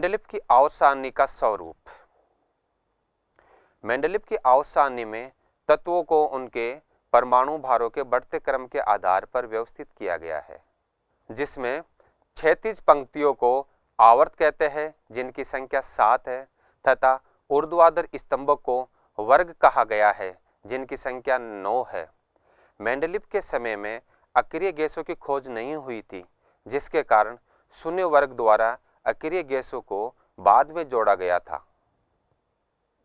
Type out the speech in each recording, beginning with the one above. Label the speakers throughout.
Speaker 1: Mendeleev की आवर्त सारणी का स्वरूप। मेंडलीव की आवर्त सारणी में तत्वों को उनके परमाणु भारों के बढ़ते क्रम के आधार पर व्यवस्थित किया गया है, जिसमें क्षैतिज पंक्तियों को आवर्त कहते हैं जिनकी संख्या 7 है, तथा ऊर्ध्वाधर स्तंभों को वर्ग कहा गया है जिनकी संख्या 9 है। मेंडलीव के समय में अक्रिय गैसों की खोज नहीं हुई थी, जिसके कारण शून्य वर्ग द्वारा अक्रिय गैसों को बाद में जोड़ा गया था।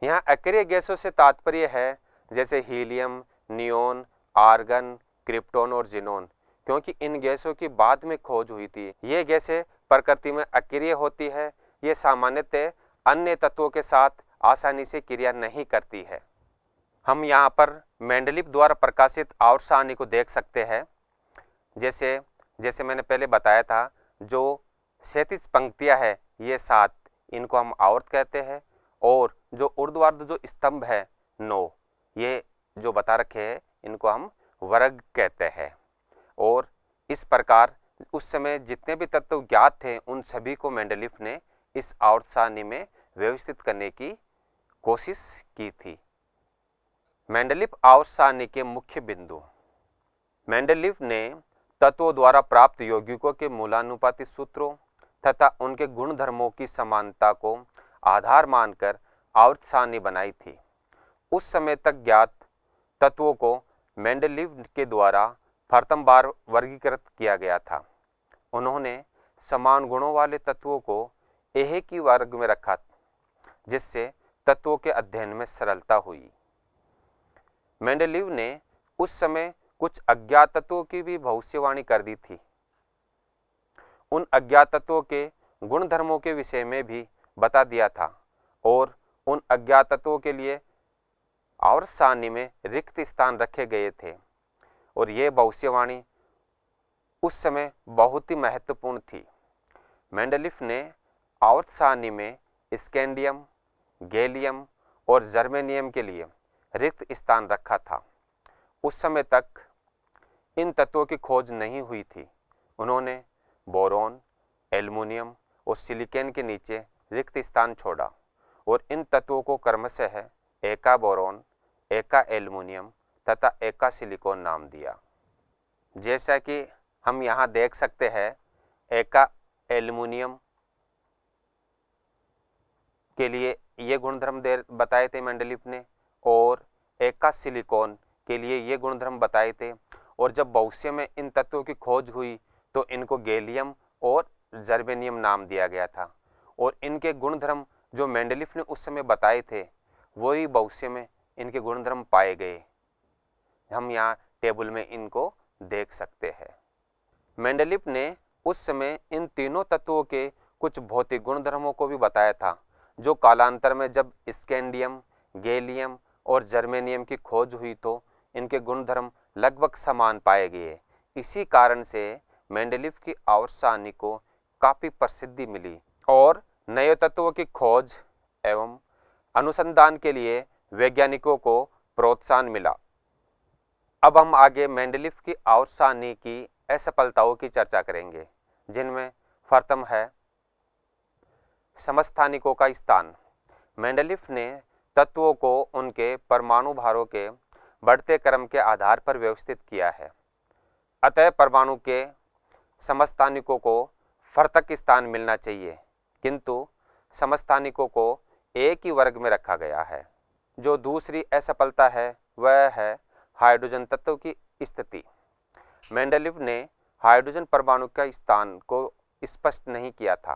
Speaker 1: यहाँ अक्रिय गैसों से तात्पर्य है जैसे हीलियम, नियोन, आर्गन, क्रिप्टॉन और जिनोन, क्योंकि इन गैसों की बाद में खोज हुई थी। ये गैसें प्रकृति में अक्रिय होती है। ये सामान्यतः अन्य तत्वों के साथ आसानी से क्रिया नहीं करती है। हम यहाँ पर मेंडलीव द्वारा प्रकाशित आवर्त सारणी को देख सकते हैं। जैसे मैंने पहले बताया था, जो क्षैतिज पंक्तियाँ है ये 7, इनको हम आवर्त कहते हैं, और जो ऊर्ध्वाधर जो स्तंभ है 9, ये जो बता रखे हैं इनको हम वर्ग कहते हैं। और इस प्रकार उस समय जितने भी तत्व ज्ञात थे उन सभी को मेंडलीव ने इस आवर्त सारणी में व्यवस्थित करने की कोशिश की थी। मेंडलीव आवर्त सारणी के मुख्य बिंदु। मेंडलीव ने तत्वों द्वारा प्राप्त यौगिकों के मूलानुपाती सूत्रों तथा उनके गुणधर्मों की समानता को आधार मानकर आवर्त सारणी बनाई थी। उस समय तक ज्ञात तत्वों को मेंडलीव के द्वारा प्रथम बार वर्गीकृत किया गया था। उन्होंने समान गुणों वाले तत्वों को एक ही वर्ग में रखा, जिससे तत्वों के अध्ययन में सरलता हुई। मेंडलीव ने उस समय कुछ अज्ञात तत्वों की भी भविष्यवाणी कर दी थी। उन अज्ञात तत्वों के गुणधर्मों के विषय में भी बता दिया था, और उन अज्ञात तत्वों के लिए आवर्त सारणी में रिक्त स्थान रखे गए थे, और ये भविष्यवाणी उस समय बहुत ही महत्वपूर्ण थी। मेंडलीव ने आवर्त सारणी में स्कैंडियम, गैलियम और जर्मेनियम के लिए रिक्त स्थान रखा था। उस समय तक इन तत्वों की खोज नहीं हुई थी। उन्होंने बोरॉन, एल्युमिनियम और सिलिकॉन के नीचे रिक्त स्थान छोड़ा और इन तत्वों को क्रमशः एका बोरॉन, एका एल्युमिनियम तथा एका सिलिकॉन नाम दिया। जैसा कि हम यहाँ देख सकते हैं, एका एल्युमिनियम के लिए ये गुणधर्म बताए थे मेंडलीव ने, और एका सिलिकॉन के लिए ये गुणधर्म बताए थे। और जब भविष्य में इन तत्वों की खोज हुई तो इनको गैलियम और जर्मेनियम नाम दिया गया था, और इनके गुणधर्म जो मेंडलीव ने उस समय बताए थे वही भविष्य में इनके गुणधर्म पाए गए। हम यहाँ टेबल में इनको देख सकते हैं। मेंडलीव ने उस समय इन तीनों तत्वों के कुछ भौतिक गुणधर्मों को भी बताया था, जो कालांतर में जब स्कैंडियम, गैलियम और जर्मेनियम की खोज हुई तो इनके गुणधर्म लगभग समान पाए गए। इसी कारण से मेंडलीव की आवर्त सारणी को काफी प्रसिद्धि मिली और नए तत्वों की खोज एवं अनुसंधान के लिए वैज्ञानिकों को प्रोत्साहन मिला। अब हम आगे मेंडलीव की आवर्त सारणी की असफलताओं की चर्चा करेंगे, जिनमें प्रथम है समस्थानिकों का स्थान। मेंडलीव ने तत्वों को उनके परमाणु भारों के बढ़ते क्रम के आधार पर व्यवस्थित किया है, अतः परमाणु के समस्थानिकों को पृथक स्थान मिलना चाहिए, किंतु समस्थानिकों को एक ही वर्ग में रखा गया है। जो दूसरी असफलता है वह है हाइड्रोजन तत्व की स्थिति। मेंडलीव ने हाइड्रोजन परमाणु का स्थान को स्पष्ट नहीं किया था,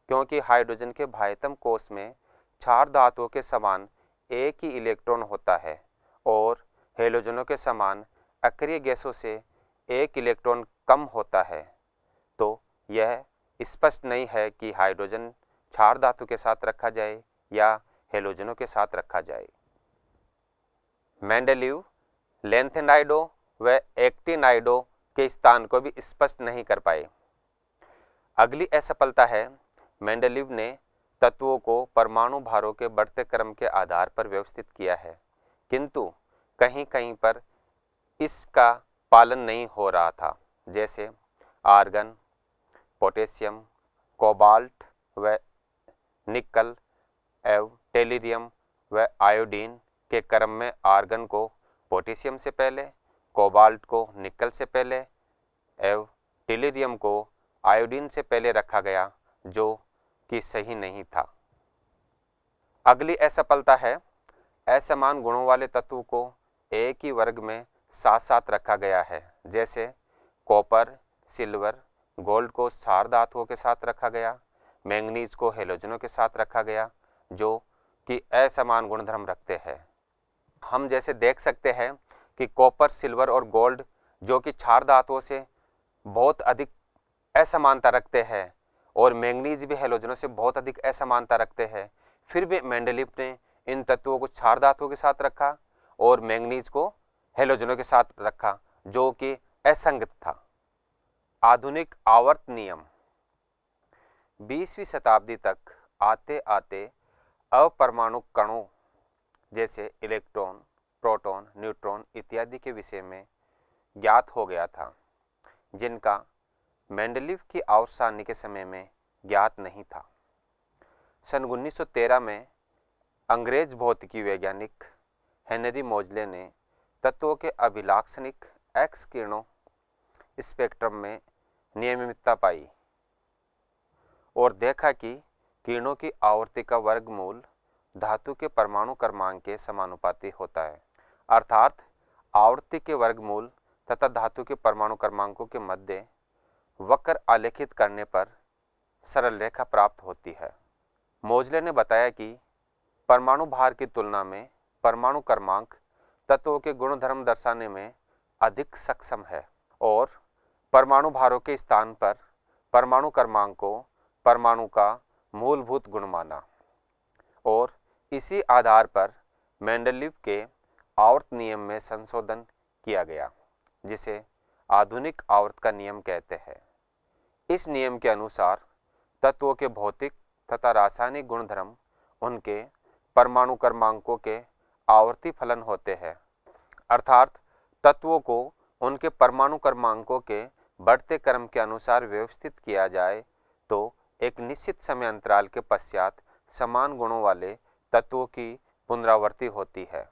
Speaker 1: क्योंकि हाइड्रोजन के बाह्यतम कोश में क्षार धातुओं के समान एक ही इलेक्ट्रॉन होता है, और हेलोजनों के समान अक्रिय गैसों से एक इलेक्ट्रॉन कम होता है। तो यह स्पष्ट नहीं है कि हाइड्रोजन क्षार धातु के साथ रखा जाए या हेलोजनों के साथ रखा जाए। मेंडलीव लैंथेनाइडो व एक्टिनाइडो के स्थान को भी स्पष्ट नहीं कर पाए। अगली असफलता है मेंडलीव ने तत्वों को परमाणु भारों के बढ़ते क्रम के आधार पर व्यवस्थित किया है, किंतु कहीं कहीं पर इसका पालन नहीं हो रहा था, जैसे आर्गन, पोटेशियम, कोबाल्ट व निकल एवं टेलिरियम व आयोडीन के क्रम में आर्गन को पोटेशियम से पहले, कोबाल्ट को निकल से पहले एवं टेलिरियम को आयोडीन से पहले रखा गया, जो कि सही नहीं था। अगली असफलता है, असमान गुणों वाले तत्व को एक ही वर्ग में साथ साथ रखा गया है। जैसे कॉपर, सिल्वर, गोल्ड को क्षार धातुओं के साथ रखा गया, मैंगनीज को हेलोजनों के साथ रखा गया, जो कि असमान गुणधर्म रखते हैं। हम जैसे देख सकते हैं कि कॉपर, सिल्वर और गोल्ड जो कि क्षार धातुओं से बहुत अधिक असमानता रखते हैं और मैंगनीज भी हेलोजनों से बहुत अधिक असमानता रखते हैं, फिर भी मेंडलीव ने इन तत्वों को क्षार धातुओं के साथ रखा और मैंगनीज को हेलोजनों के साथ रखा, जो कि असंगत था। आधुनिक आवर्त नियम। 20वीं शताब्दी तक आते आते अपरमाणु कणों जैसे इलेक्ट्रॉन, प्रोटॉन, न्यूट्रॉन इत्यादि के विषय में ज्ञात हो गया था, जिनका मेंडलीव की आवर्त सारणी के समय में ज्ञात नहीं था। सन 1913 में अंग्रेज भौतिकी वैज्ञानिक हेनरी मोजले ने तत्वों के अभिलाक्षणिक एक्स किरणों स्पेक्ट्रम में नियमितता पाई और देखा कि किरणों की आवर्ती का वर्गमूल धातु के परमाणु क्रमांक के समानुपाती होता है, अर्थात आवर्ती के वर्गमूल तथा धातु के परमाणु क्रमांकों के मध्य वक्र आलेखित करने पर सरल रेखा प्राप्त होती है। मोजले ने बताया कि परमाणु भार की तुलना में परमाणु क्रमांक तत्वों के गुणधर्म दर्शाने में अधिक सक्षम है और परमाणु भारों के स्थान पर परमाणु क्रमांक को परमाणु का मूलभूत गुण माना और इसी आधार पर मेंडलीव के आवर्त नियम में संशोधन किया गया, जिसे आधुनिक आवर्त का नियम कहते हैं। इस नियम के अनुसार तत्वों के भौतिक तथा रासायनिक गुणधर्म उनके परमाणु क्रमांकों के आवर्ती फलन होते हैं, अर्थात तत्वों को उनके परमाणु क्रमांकों के बढ़ते क्रम के अनुसार व्यवस्थित किया जाए तो एक निश्चित समय अंतराल के पश्चात समान गुणों वाले तत्वों की पुनरावृत्ति होती है।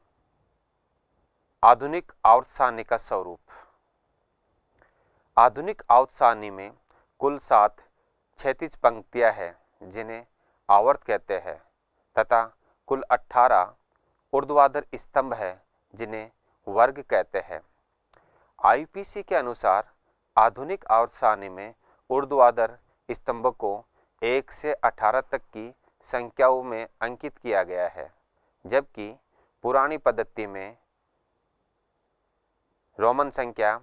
Speaker 1: आधुनिक आवर्त सारणी का स्वरूप। आधुनिक आवर्त सारणी में कुल 7 क्षैतिज पंक्तियां हैं, जिन्हें आवर्त कहते हैं, तथा कुल 18 ऊर्ध्वाधर स्तंभ है, जिन्हें वर्ग कहते हैं। आईपीसी के अनुसार आधुनिक आवर्त सारणी में ऊर्ध्वाधर स्तंभ को 1 से 18 तक की संख्याओं में अंकित किया गया है, जबकि पुरानी पद्धति में रोमन संख्या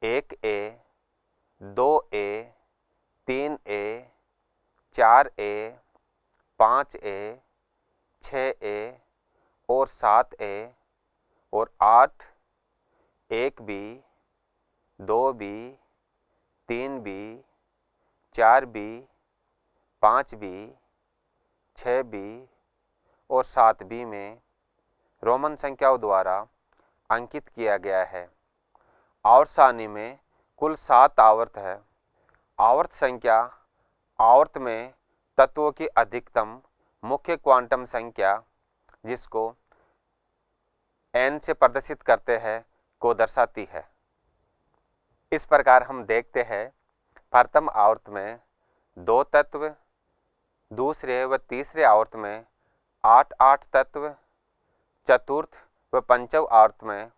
Speaker 1: 1A, 2A, 3A, 4A, 5A, 6A और 7A और 8, 1B, 2B, 3B, 4B, 5B, 6B और 7B में रोमन संख्याओं द्वारा अंकित किया गया है। आवर्त सारणी में कुल 7 आवर्त है। आवर्त संख्या आवर्त में तत्वों की अधिकतम मुख्य क्वांटम संख्या, जिसको n से प्रदर्शित करते हैं, को दर्शाती है। इस प्रकार हम देखते हैं, प्रथम आवर्त में 2 तत्व, दूसरे व तीसरे आवर्त में 8-8 तत्व, चतुर्थ व पंचम आवर्त में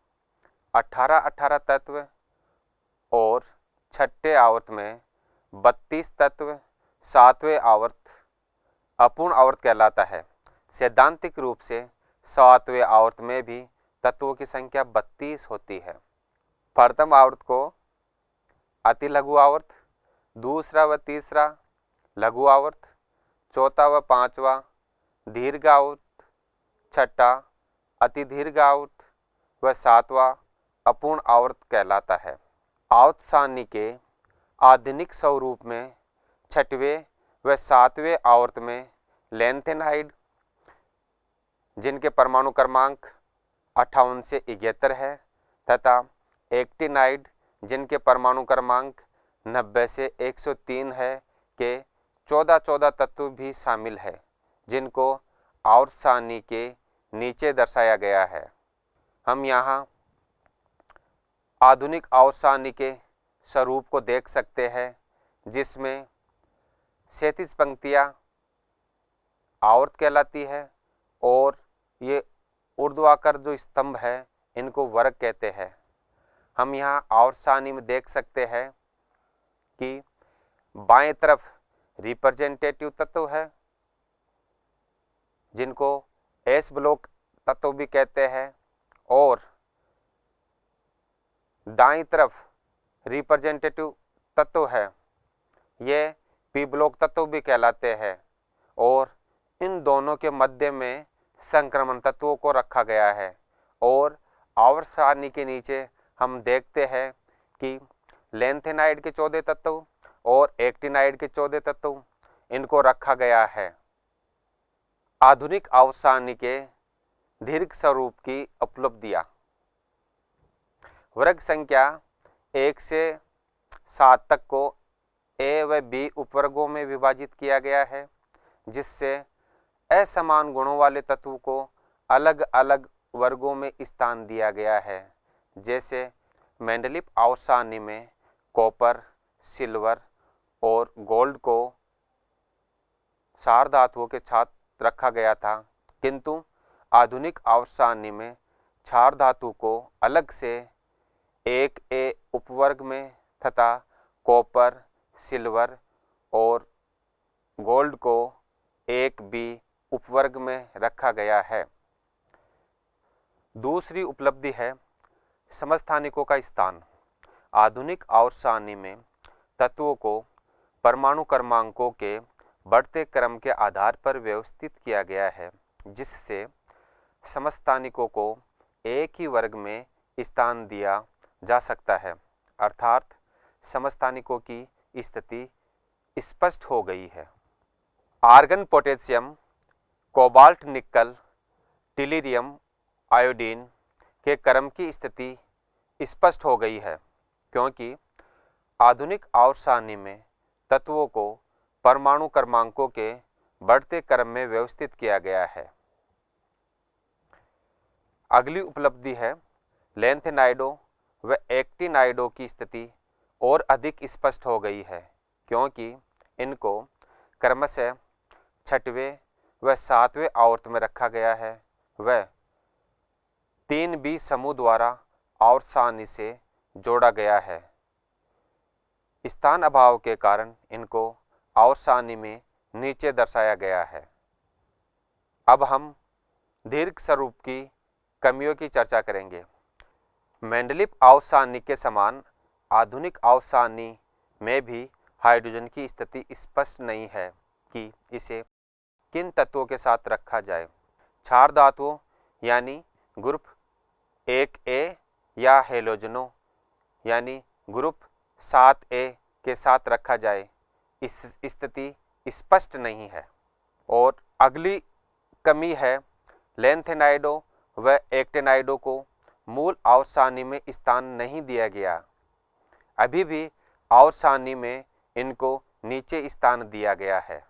Speaker 1: 18-18 तत्व और छठे आवर्त में 32 तत्व। 7वें आवर्त अपूर्ण आवर्त कहलाता है। सैद्धांतिक रूप से 7वें आवर्त में भी तत्वों की संख्या 32 होती है। प्रथम आवर्त को अति लघु आवर्त, दूसरा व तीसरा लघु आवर्त, चौथा व पांचवा दीर्घ आवर्त, छठा अति दीर्घ आवर्त व 7वां अपूर्ण आवर्त कहलाता है। आवर्त सारणी के आधुनिक स्वरूप में 6वें व 7वें आवर्त में लैंथेनाइड, जिनके परमाणु क्रमांक 58 से 71 है, तथा एक्टिनाइड, जिनके परमाणु क्रमांक 90 से 103 है, के 14-14 तत्व भी शामिल है, जिनको आवर्त सारणी के नीचे दर्शाया गया है। हम यहाँ आधुनिक आवर्त सारणी के स्वरूप को देख सकते हैं, जिसमें क्षैतिज पंक्तियाँ आवर्त कहलाती है और ये ऊर्ध्वाधर जो स्तंभ है इनको वर्ग कहते हैं। हम यहाँ आवर्त सारणी में देख सकते हैं कि बाएं तरफ रिप्रेजेंटेटिव तत्व है, जिनको एस ब्लॉक तत्व भी कहते हैं, और दाईं तरफ रिप्रेजेंटेटिव तत्व है, ये पी ब्लॉक तत्व भी कहलाते हैं। और इन दोनों के मध्य में संक्रमण तत्वों को रखा गया है। और आवर्त सारणी के नीचे हम देखते हैं कि लैंथेनाइड के 14 तत्व और एक्टिनाइड के 14 तत्व इनको रखा गया है। आधुनिक आवर्त सारणी के दीर्घ स्वरूप की उपलब्धियां। वर्ग संख्या 1 से 7 तक को ए व बी उपवर्गों में विभाजित किया गया है, जिससे असमान गुणों वाले तत्व को अलग अलग वर्गों में स्थान दिया गया है। जैसे मेंडलीफ आवर्त सारणी में कॉपर, सिल्वर और गोल्ड को क्षार धातुओं के साथ रखा गया था, किंतु आधुनिक आवर्त सारणी में क्षार धातु को अलग से एक ए उपवर्ग में तथा कॉपर, सिल्वर और गोल्ड को एक बी उपवर्ग में रखा गया है। दूसरी उपलब्धि है समस्थानिकों का स्थान। आधुनिक आवर्त सारणी में तत्वों को परमाणु क्रमांकों के बढ़ते क्रम के आधार पर व्यवस्थित किया गया है, जिससे समस्थानिकों को एक ही वर्ग में स्थान दिया जा सकता है, अर्थात समस्थानिकों की स्थिति स्पष्ट हो गई है। आर्गन, पोटेशियम, कोबाल्ट, निकल, टिलिरियम, आयोडीन के क्रम की स्थिति स्पष्ट हो गई है, क्योंकि आधुनिक आवर्त सारणी में तत्वों को परमाणु क्रमांकों के बढ़ते क्रम में व्यवस्थित किया गया है। अगली उपलब्धि है लैंथेनाइडों व एक्टिनाइडों की स्थिति और अधिक स्पष्ट हो गई है, क्योंकि इनको क्रमशः 6वें व 7वें आवर्त में रखा गया है व 3b समूह द्वारा आवर्त सारणी से जोड़ा गया है। स्थान अभाव के कारण इनको आवर्त सारणी में नीचे दर्शाया गया है। अब हम दीर्घ स्वरूप की कमियों की चर्चा करेंगे। मेंडलीफ आवर्त सारणी के समान आधुनिक आवर्त सारणी में भी हाइड्रोजन की स्थिति स्पष्ट नहीं है कि इसे किन तत्वों के साथ रखा जाए। क्षार धातुओं यानी ग्रुप 1A या हेलोजनों यानी ग्रुप 7A के साथ रखा जाए, इस स्थिति स्पष्ट नहीं है। और अगली कमी है लैंथेनाइडों व एक्टिनाइडों को मूल आवर्त सारणी में स्थान नहीं दिया गया। अभी भी आवर्त सारणी में इनको नीचे स्थान दिया गया है।